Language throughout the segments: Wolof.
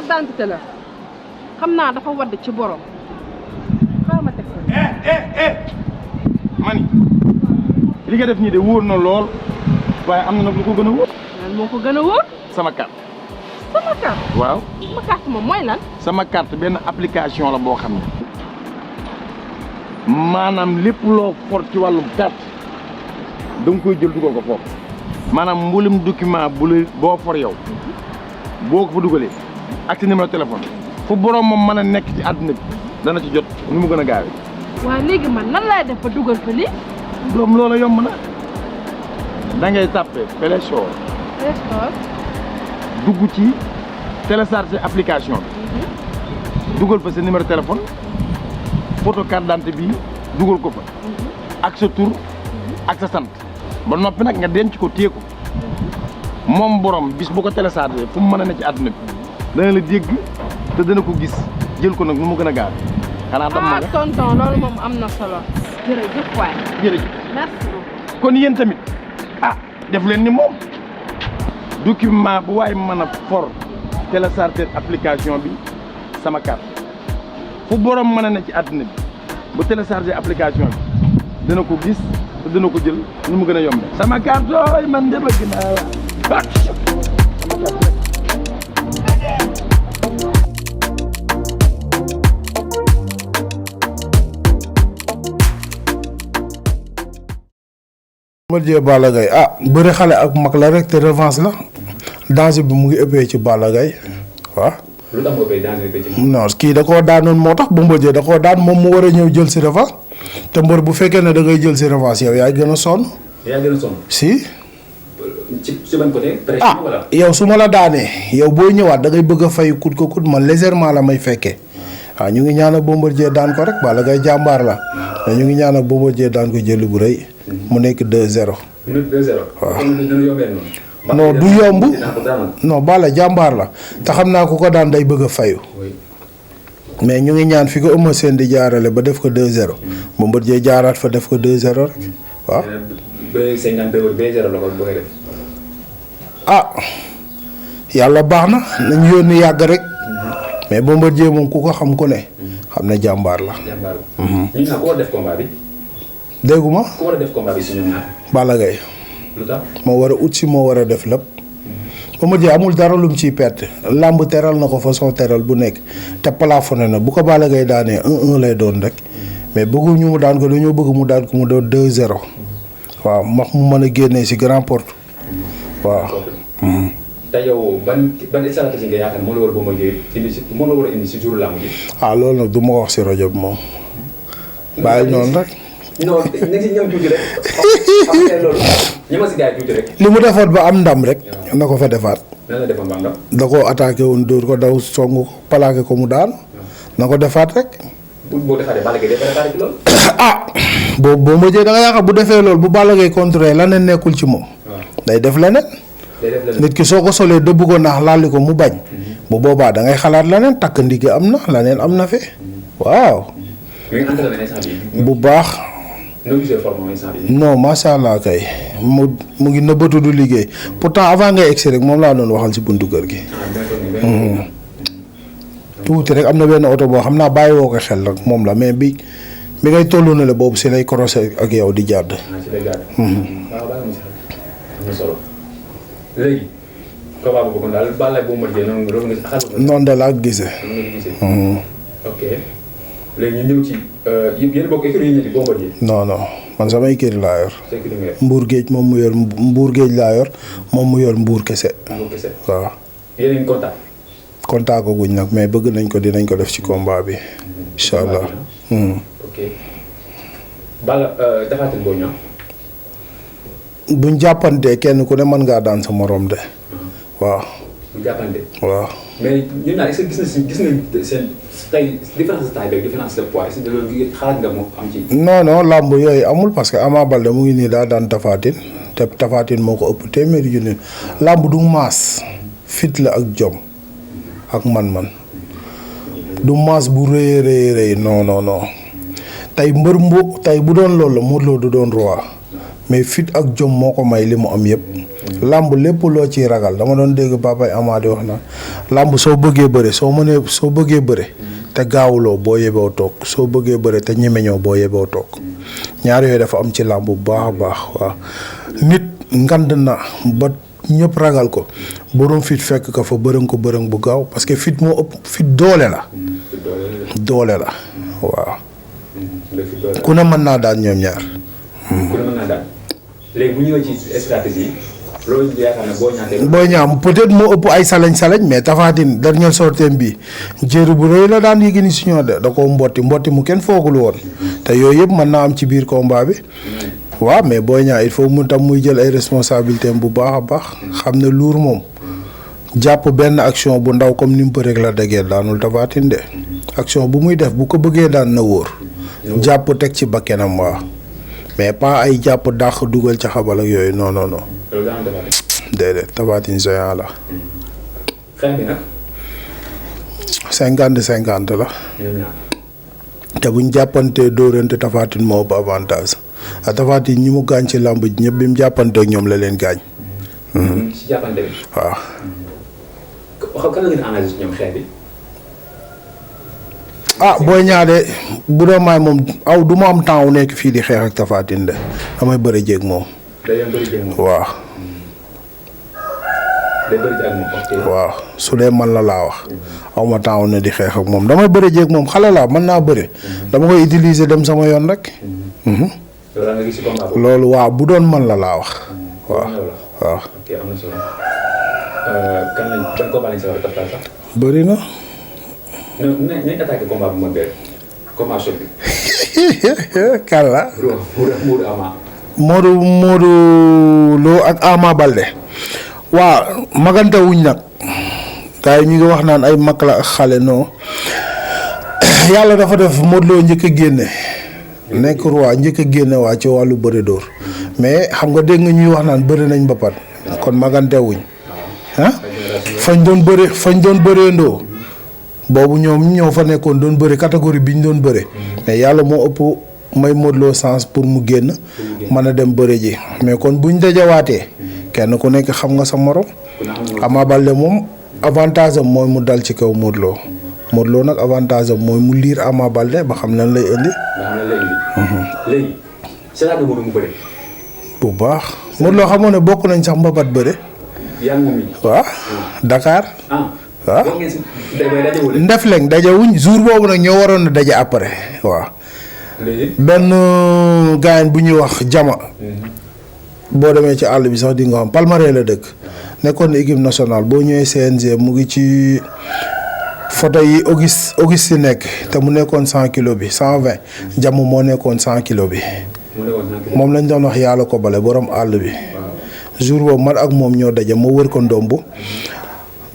carte d'identité la xam naa dafa wadd ci borom xaaral ma teg ko. mani li nga def nii de wóor na lool waaye am na nag lu ko gën a wóor. lan moo ko gën a wóor. sama carte. sama carte. waaw. sama carte moom mooy lan. sama carte benn application la boo xam ne maanaam lépp loo for ci wàllum carte da nga koy jël dugal ko foofu maanaam mboolem document bu la boo for yow boo ko fa dugalee ak ci numéro téléphone fu borom moom mën a nekk ci àdduna bi dana ci jot nu mu gën a gaawee. waaw léegi man nan laay def ba dugal fa lii. doom loola yomb na da ngay tàppee Play Store dugg ci télécharger application bi dugal fa sa numéro téléphone photo carte d'identité bi dugal ko fa ak sa tur ak sa sant ba noppi nag nga denc ko téye ko moom borom bis bu ko télécharger fu mu mën a ne ci àdduna bi dana la dégg te dana ko gis jël ko nag nu mu gën a gaaw xanaa dam ma nga tonton loolu moom am na solo. jërëjëf waay. jërëjëf merci beaucoup. kon yéen tamit def leen ni moom document bu waaye mën a for télécharger application bi sama carte fu borom mën a ne ci àdduna bi bu télécharger application bi dana ko gis te dana ko jël nu mu gën a yombe sama carte ooy man de bëgg naa la Bombardier Balla Gaye bëri xale ak mag la rek te revanche la danger bi mu ngi ëppee ci Balla Gaye waaw. lu tax mu ëppee danger bi ci non kii da koo daanoon moo tax Bombardier da koo daan moom mu war a ñëw jël si revanche te mbër bu fekkee ne da ngay jël si revanche yow yaay gën a sonn. yaa gën a sonn. si. ci ban côté. pression wala. yow su ma la daanee yow booy ñëwaat da ngay bëgg a fay kut ko kut man légèrement la may fekkee waaw ñu ngi ñaan ak Bombardier daan ko rek Balla Gaye jàmbaar la mais ñu ngi ñaan ak Bombardier daan ko jël bu rëy. mu nekk 2-0. mu nekk 2-0. waaw kon dina yombee noonu. non du yomb non Balla jàmbaar la te xam naa ku ko daan day bëgg a fayu mais ñu ngi ñaan fi ko Eumeu Sène di jaarale ba def ko 2-0 Bombardier jaaraat fa def ko 2-0 rek waaw. ba 52 2-0 la ko bëgg a def. yàlla baax na nañ yónni yàgg rek mais Bombardier moom ku ko xam ku ne xam ne jàmbaar la. jàmbaar la. ñu naan ku war a def combat bi. dégguma ku war a def combat bi si ñoom ñaar. Balla Gaye lu tax moo war a ut si moo war a def lépp Bombardier amul dara lum ciy perte làmb teral na ko façon teral bu nekk te plafonné na bu ko Balla Gaye daanee 1-1 lay doon rek mais bëgguñu mu daan ko dañoo bëgg mu daan ko mu doon 2-0 waaw max mu mën a génnee si grand porte waaw. te yow ban stratégie nga yaakaar moo la war a Bombardier indi si moo la war a indi si jour làmb ji. loolu nag du ma ko wax si rajo bi moom bàyyi noonu rek. non nañ si ñam tuuti rek xam nga loolu ñama si gars yi tuuti rek. li mu defoon ba am ndam rek. na ko fa defaat. nan la defoon ba am ndam. da koo attaqué woon dóor ko daw song ko plaqué ko mu daan. na ko defaat rek. boo defaatee Balla Gaye day préparé ci loolu. boobu boo mujjee da nga yaakaar bu defee loolu bu Balla Gaye contré leneen nekkul ci moom. day def leneen. nit ki soo ko solee dëbb ko naax lalli ko mu bañ. bu boobaa da ngay xalaat leneen takk ndigg am na leneen am na fi. waaw. bu baax. non macha allah kay mu ngi nëbbatu du liggéey pourtant avant ngay egsi rek moom laa doon waxal ci buntu kër gi. tuuti rek am na benn oto boo xam naa bàyyi woo ko xel rek moom la mais bi ngay tollu na la boobu si lay croisé ak yow di jàdd. léegi combat boobu kon daal Balla Bombardier noonu de laa gisee. ok léegi ñu ñëw ci yéen bokk écurie yi ñetti Bombardier. non man sama écurie laa yor. mbuur géej moom mu yor mbuur géej laa yor moom mu yor mbuur kese. waaw. yéen a ngi contact. contact ko guñ nag mais bëgg nañ ko dinañ ko def ci combat bi. incha allah. ok Balla Tapha Tine Boy Niang. buñ jàppantee kenn ku ne mën ngaa daan sa morom de. waaw. buñ jàppante. waaw. mais ñun ñaar est-ce que gis nañ seen tey différence de taille beeg différence de poids est-ce que loolu xalaat nga moo am ci. non làmb yooyu amul parce que Ama Baldé mu ngi nii daa daan Tapha Tine te Tapha Tine moo ko ëpp téeméeri junni làmb du maas fit la ak jom ak man-man du maas bu rëy non tey mbër tey bu doon loolu la Modou Lo du doon roi mais fit ak jom moo ko may li mu am yëpp làmb lépp loo ciy ragal dama doon dégg Papa Ama di wax na làmb soo bëggee bëre soo bëggee bëre te gaawuloo boo yeboo toog soo bëggee bëre te ñemeñoo boo yeboo toog ñaar yooyu dafa am ci làmb bu baax a baax waaw nit ngand na ba ñëpp ragal ko borom fit fekk ka fa bërëng ko bërëng bu gaaw parce que fit moo ëpp fit doole la doole la waaw ku ne mën naa daan ñoom ñaar ku ne mën naa daan léegi bu ñëwee ci stratégie loolu yaakaar na Boy Niang peut-être moo ëpp ay salañ mais Tapha Tine dernier sorteem bi jéeru bu rëy la daan Yékini Senior da ko mbotti mu kenn foogul woon te yooyu yëpp mën naa am ci biir combat bi waaw mais Boy Niang il faut mu tam muy jël ay responsabilités bu baax a baax xam ne luur moom jàpp benn action bu ndaw comme ni mu bëreeg la dëggee daanul Tapha Tine de action bu muy def bu ko bëggee daan na wóor jàpp teg ci bakkenam waaw mais pas ay jàpp dàq dugal ca xabal ak yooyu non. loolu daan Tapha Tine. déedéet Tapha Tine géant la. xeex bi nag. 50-50 la. te buñ jàppantee dóorante Tapha Tine moo ëpp avantage a Tapha Tine ñi mu gaañ ci làmb ji ñëpp bi mu jàppanteeg ñoom la leen gaañ. ci jàppante bi. waaw. kan la ngeen analyse ñoom xeex bi. Boy Niang de bu doon maay moom du ma am temps wu nekk fii di xeex ak Tapha Tine de damay bëri jéeg moom. waaw. waaw su dee man la laa wax. aw ma temps wu ne di xeex ak moom damay bëri jéeg moom xale laa mën naa bëri. dama koy utiliser dem sama yoon rek. loolu waaw bu doon man la laa wax. waaw. bëri na. nañ attaqué combat bu mag bi combat choc bi. kan la. Modou Ama. Modou Lo ak Ama Balde. waaw magante wuñ nag. gars yi ñu ngi wax naan ay mag la ak xale non yàlla dafa def Modou Lo njëkk a génne. nekk roi njëkk a génne waa ci wàllu bëre dóor mais xam nga dégg nga ñuy wax naan bëri nañ ba pat kon magante wuñ. fañ doon bëree ndoo boobu ñoom ñoo fa nekkoon doon bëri catégorie bi ñu doon bëri mais yàlla moo ëpp may Modou Lo sens pour mu génn mën a dem bëri ji mais kon buñ dajawaatee kenn ku nekk xam nga sa morom. Ama Baldé moom avantage am mooy mu dal ci kaw Modou Lo nag avantage am mooy mu liir Ama Baldé ba xam lan lay indi. léegi seetaan nga Modou mu bëri. bu baax Modou Lo xamoon ne bokk nañ sax mbapat bëri. waaw Dakar. waaw Ndefleng dajewuñ jour boobu nag ñoo waroon a daje après waaw. benn gaañ bu ñuy wax jama. boo demee ci àll bi sax di nga xam Palmarin la dëkk. nekkoon équipe nationale boo ñëwee CNG mu ngi ci photo yi Auguste nekk te mu nekkoon 100 kilos bi 120 jama moo nekkoon 100 kilos bi. moom lañ doon wax yàlla ko bale borom àll bi. jour boobu man ak moom ñoo daje ma wër ko ndomb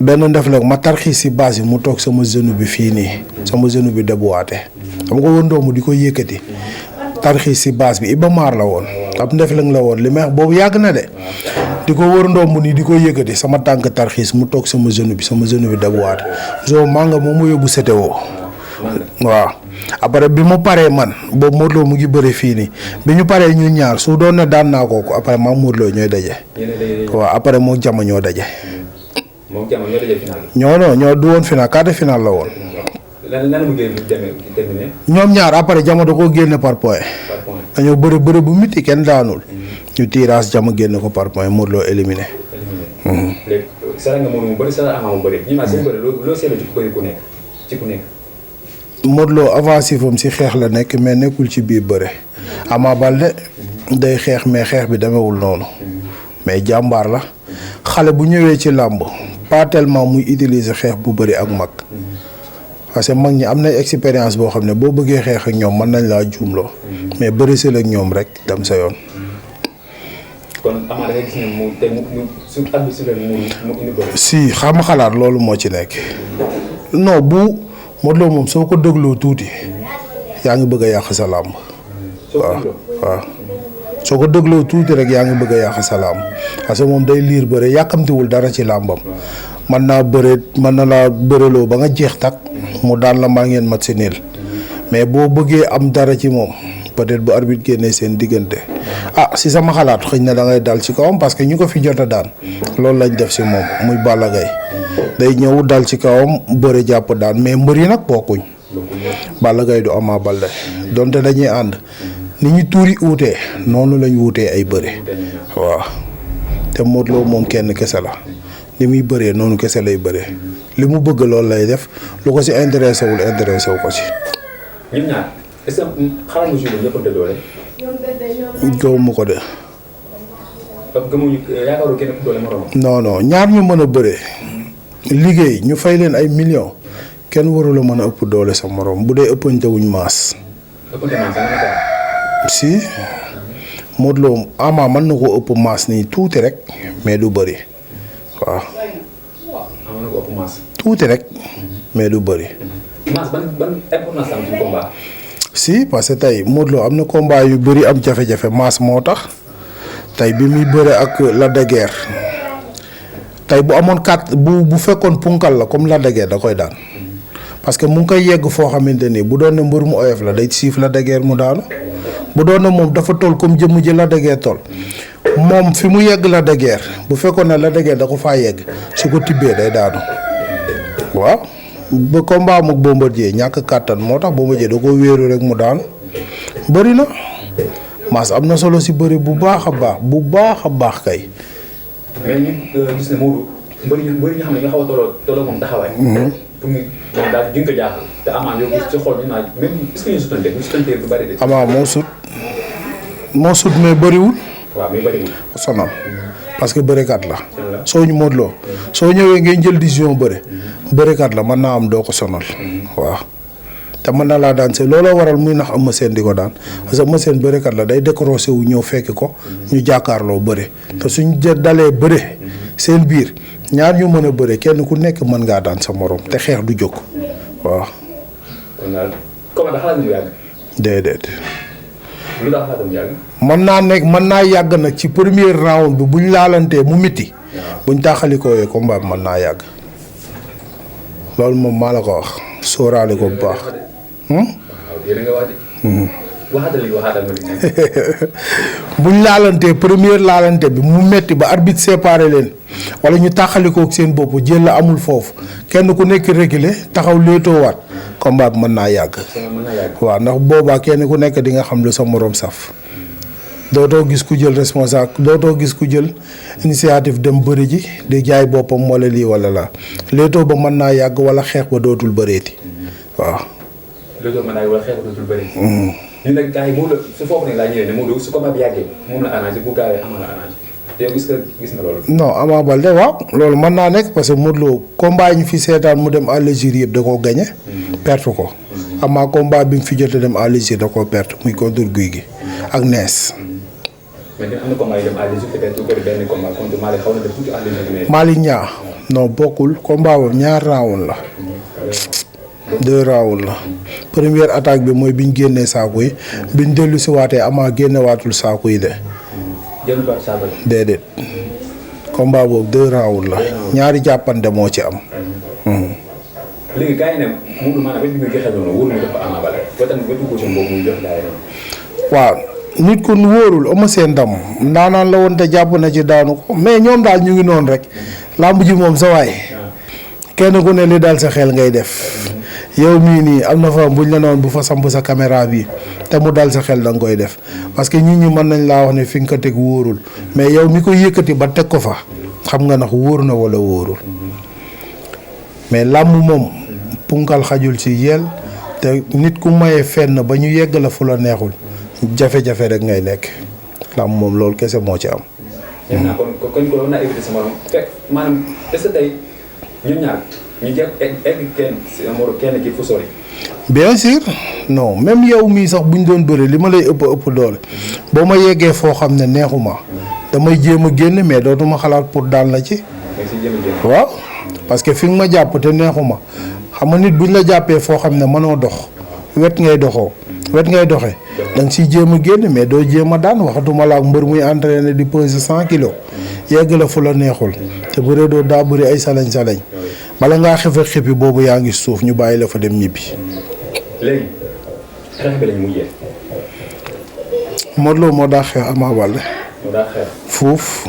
benn Ndefleng ma tarxiis si base yi mu toog sama genou bi fii nii sama genou bi déboîté dama ko wër ndomb di ko yëkkati tarxiis si base bi Iba Maar la woon ab Ndefleng la woon li may wax boobu yàgg na de di ko wër ndomb nii di ko yëkkati sama tànk tarxiis mu toog sama genou bi déboîté so maa nga moom mu yóbbu CTO waaw après bi mu paree man boobu Modou Lo mu ngi bëre fii nii bi ñu paree ñun ñaar su doon ne daan naa ko après maam Modou Lo ñooy daje. waaw après moom jama ñoo daje. moom jama ñoo daje final. ñoo du woon final quart de final la woon. lan mu génn ñoom ñaar après jama da koo génne par point. dañoo bëre bu miti kenn daanul. ñu tirage jama génne ko par point Modou Lo éliminé. léegi sara nga Modou mu bëri sara Ama mu bëri ñi ma seen bëri loo seetlu ci ku bëri ku nekk. Modou Lo avancé fam si xeex la nekk mais nekkul ci biir bëre Ama Baldé day xeex mais xeex bi demewul noonu mais jàmbaar la xale bu ñëwee ci làmb pas tellement muy utiliser xeex bu bëri ak mag parce que mag ñi am na expérience boo xam ne boo bëggee xeex ak ñoom mën nañ laa juumloo mais bëri sel ak ñoom rek dem sa yoon. kon Ama da ngay gis ne mu te mu su àgg si leen mu indi bëri. si xam xalaat loolu moo ci nekk non bu. Modou Lo moom soo ko dégloo tuuti yaa ngi bëgg a yàq sa làmb waaw soo ko dégloo tuuti rek yaa ngi bëgg a yàq sa làmb parce que moom day liir bëre yàkkamtiwul dara ci làmbam mën na laa bëreloo ba nga jeex tak mu daan la maa ngeen mat si niil mais boo bëggee am dara ci moom peut-être bu arbitre génnee seen diggante si sama xalaat xëy na da ngay dal ci kawam parce que ñu ko fi jot a daan loolu lañ def si moom muy Balla Gaye day ñëw dal ci kawam bëre jàpp daan mais mbër yi nag bokkuñ. Balla Gaye du Ama Baldé donte dañuy ànd ni ñu tuuri uutee noonu lañ wuutee ay bëre waaw te Modou Lo moom kenn kese la li muy bëree noonu kese lay bëree li mu bëgg loolu lay def lu ko si intéressé wu ko si. ñun ñaar est-ce que xalaat nga si ñëpp a doole. gëwuma ko de. gëmuñu yaakaaru kenn ku doole moromam. non ñaar ñu mën a bëree liggéey ñu fay leen ay millions kenn warula mën a ëpp doole sa morom bu dee ëppante wuñ maas. si Modou Lo Ama mën na koo ëpp maas nii tuuti rek mais du bëri waaw. am na ko ëpp maas. tuuti rek mais du bëri. maas ban importance am ci combat. si parce que tey Modou Lo am na combat yu bëri am jafe-jafe maas moo tax tey bi muy bëre ak Lac de Guiers tey bu amoon bu fekkoon punkal la comme Lac de Guiers da koy daan parce que mu ngi koy yegg foo xamante ni bu doon ne mbër mu oyof la day siif Lac de Guiers mu daanu bu doon ne moom dafa toll comme jëmm ji Lac de Guiers toll moom fi mu yegg Lac de Guiers bu fekkoon ne Lac de Guiers da ko faa yegg su ko tibbee day daanu waaw. ba combat am ak Bombardier ñàkk kàttan moo tax Bombardier da ko wéeru rek mu daan bëri na maas am na solo si bëri bu baax a baax kay. mais ñu gis ne Modou mbëri ñu xam ne nga xaw a tolloo moom taxawaay. pour ñu moom daal di nga ko jaaxal te Ama yow ci xool ñu naan même est-ce que ñu sutante bu sutantee du bëri de. Ama moo sut mais bëriwul. waaw mais bëriwul. sonal parce que bërekat la. soo ñu Modou Lo soo ñëwee ngeen jël décision bërekat la mën naa am doo ko sonal. waaw te mën na laa daan see looloo waral muy nax Eumeu Sène di ko daan parce que Eumeu Sène bërekat la day décroché wu ñëw fekk ko ñu jàkkaarloo bëre te suñ dalee bëre seen biir ñaar ñu mën a bëre kenn ku nekk mën ngaa daan sa morom te xeex du jóg waaw. kon daal comment da xalaat ñu yàgg. déedéet. lu daa xalaat ñu yàgg. mën naa yàgg nag ci premier round bi buñ laalantee mu mitti buñ taaxalikoo combat bi mën naa yàgg loolu moom maa la ko wax sóoraale ko bu baax. waaw yéen a nga wax de. waxaatal buñ laalantee première laalante bi mu metti ba arbitre séparé leen wala ñu tàqalikook seen bopp jël la amul foofu kenn ku nekk reculer taxaw léetoowaat combat bi mën naa yàgg. waaw ndax boobaa kenn ku nekk di nga xam lu sa morom saf. dootoo gis ku jël responsable dootoo gis ku jël initiative dem bëri ji di jaay boppam wala lii wala laa léetoo ba mën naa yàgg wala xeex ba dootul bëreeti waaw. léetoo mën naa yàgg wala xeex ba dootul bëreeti. ñu nag gars yi Modou su foofu nag laa ñëwee ne Modou su combat bi yàggee moom la arrangé bu gaawee Ama la arrangé yow gis nga loolu. non Ama Baldé waaw loolu mën naa nekk parce que Modou Lo combat yi ñu fi seetaan mu dem à l'Algérie yëpp da koo gagné. perte ko. Ama combat bi mu fi jotee dem à l'Algérie da koo perte muy contre Guy gi ak nees. mais dina am na combat yi dem à l'Algérie peut-être ko benn combat contre Malick xaw na def tuuti à l'Algérie. Malick Niang non bokkul combat boobu ñaar round la. 2 rounds la première attaque bi mooy bi ñu génnee saako yi bi ñu dellu si waatee Ama génne waatul saako yi de. jëluwaat saako yi. déedéet combat boobu 2 rounds la ñaari jàppante moo ci am. léegi gars yi ne Modou maanaam ba ñu joxe noonu wóor na dafa Ama Baldé ba tamit ba dugg boobu muy jox gars yi noonu. waaw nit ku wóorul Eumeu Sène ndam ndaanaan la woon te jàpp na ci daanu ko mais ñoom daal ñu ngi noonu rek làmb ji moom sa waay kenn ku ne li daal sa xel ngay def. yow mii nii am na fa buñ la noonu bu fa samp sa caméra bi te mu dal sa xel da nga koy def parce que nit ñi mën nañ laa wax ne fi nga ko teg wóorul mais yow mi ko yëkkati ba teg ko fa xam nga ndax wóor na wala wóorul mais làmb moom punkal xajul ci yel te nit ku maye fenn ba ñu yegg la fu la neexul jafe-jafe rek ngay nekk làmb moom loolu kese moo ci am. kon ko na éviter sama morom fekk maanaam est-ce que tey ñun ñaar ñu jël egg kenn ki fu sori. bien sûr non même yow mii sax bu ñu doon bëri li ma lay ëpp doole boo ma yeggee foo xam ne neexuma damay jéem a génn mais dootuma xalaat pour daan la ci. waaw parce que fi nga ma jàpp te neexuma xam nga nit buñ la jàppee foo xam ne mënoo dox wet ngay doxee da nga siy jéem a génn mais doo jéem a daan waxatuma la ak mbër muy entraîné di peser 100 kilos yegg la fu la neexul te bëree doo daa bëri ay salañ bala ngaa xippi boobu yaa ngi suuf ñu bàyyi la fa dem ñibbi. léegi xeex bi lañ mujjee. Modou Lo moo daax xeex Ama Baldé moo daa xeex. fuuf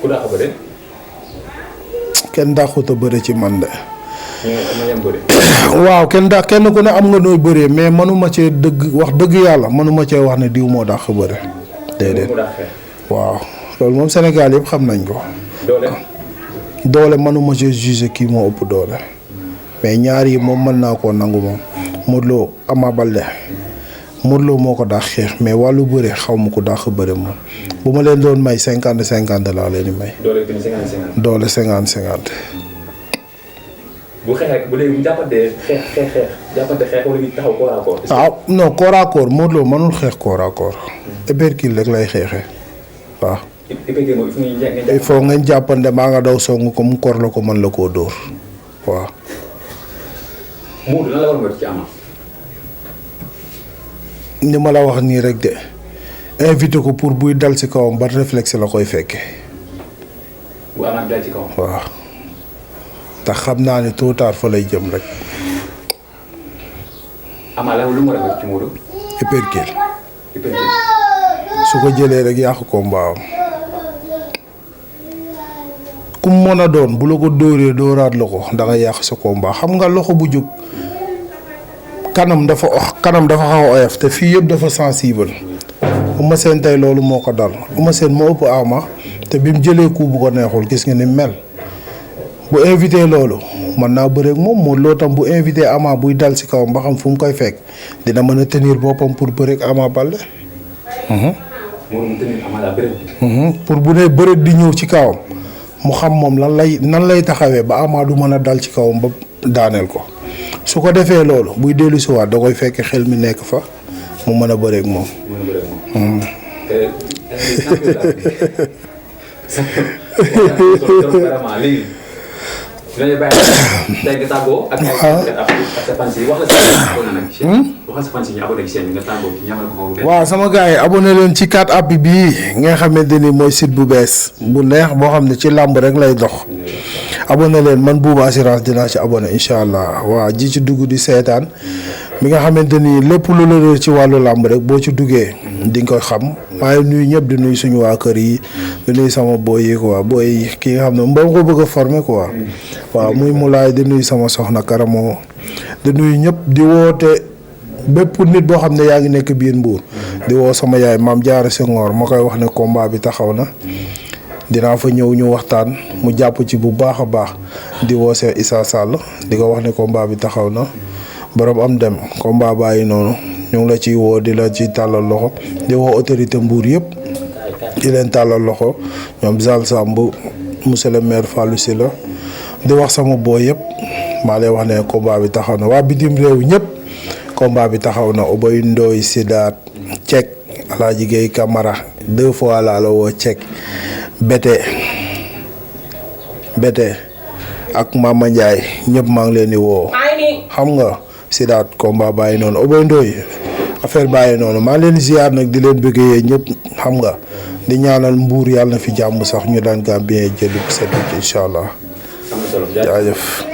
ku daa ko bëre. kenn daaxut a bëre ci man de. ñu yem bëre. waaw kenn ku ne am nga nooy bëree mais mënuma cee dëgg wax dëgg yàlla mënuma cee wax ne diw moo daax bëre déedéet. mu daa xeex. waaw loolu moom Sénégal yëpp xam nañ ko. doole mënuma cee juger kii moo ëpp doole. mais ñaar yi moom mën naa koo nangu moom. Modou Lo Ama Baldé Modou Lo moo ko daax xeex mais wàllu bëre xaw ma ko daax bëre moom. bu ma leen doon may 50-50 laa leen di may. doole 50-50. bu xeexee bu léegi bu jàppante xeex wala ñu taxaw corps à corps. ah non corps à corps Modou Lo mënul xeex corps à corps. épercule rek lay xeexee waaw. il faut ngeen jàppante maa nga daw song ko mu kor la ko mën la koo dóor waaw. Modou lan la war a ci Ama. ni ma la wax nii rek de invité ko pour buy dal ci kawam ba réflexe la koy fekke bu Ama dal ci kawam. waaw tax xam naa ne tôt ou tard fa lay jëm rek. Ama la lu mu war a def ci Modou. épercule su ko jëlee rek yàqu combat am ku mu mën a doon bu la ko dóoree dóoraat la ko da nga yàq sa combat xam nga loxo bu jóg kanam dafa xaw a oyof te fii yëpp dafa sensible. Eumeu Sène tey loolu moo ko dal Eumeu Sène moo ëpp Ama te bi mu jëlee coup bu ko neexul gis nga ni mel bu invité loolu mën naa bëre ak moom Modou Lo tam bu invité Ama buy dal ci kawam ba xam fu mu koy fekk dina mën a tenir boppam pour bëre ak Ama Baldé. pour bu dee bëre di ñëw ci kawam mu xam moom nan lay taxawee ba Ama du mën a dal ci kawam ba daaneel ko su ko defee loolu buy dellu si waat da koy fekk xel mi nekk fa mu mën a bëre ak moom. waaw sama gars yi abonné leen ci 4appuis bii nga xamante ni mooy site bu bees bu neex boo xam ne ci làmb rek lay dox. abonné leen man Bouba Assurance dinaa ci abonné incha allah waa ji ci dugg di seetaan mi nga xamante ni lépp lu la réer ci wàllu làmb rek boo ci duggee di nga koy xam maa ngi nuyu ñëpp di nuyu suñu waa kër yi di nuyu sama boy yi quoi boy ki nga xam ne mbaa ko bëgg a former quoi waaw muy mulaay di nuyu sama soxna Karamo di nuyu ñëpp di woote bépp nit boo xam ne yaa ngi nekk biir Mbuur di woo sama yaay Maam Jaara Senghor ma koy wax ne combat bi taxaw na. dinaa fa ñëw ñu waxtaan mu jàpp ci bu baax a baax di woo Cheikh Issa Sall di ko wax ne combat bi taxaw na borom am dem combat bàyyi noonu ñu ngi la ciy woo di la ci tàllal loxo di woo autorité Mbour yëpp di leen tàllal loxo ñoom Zal Samb monsieur le maire Fallou Sylla di wax sama boo yëpp maa lay wax ne combat bi taxaw na waa bitim réew ñëpp combat bi taxaw na Oboy Ndoy Sidaat Cek Alaaji Gueye Camara 2 fois laa la woo Cek Bete ak Mama Ndiaye ñëpp maa ngi leen di woo xam nga Sidaat combat bàyyi noonu Oboy Ndoy affaire bàyyi noonu maa leen ziar nag di leen bëggee ñëpp xam nga di ñaanal Mbuur yàlla na fi jàmm sax ñu daan Gambien jëli set incha allah jaajëf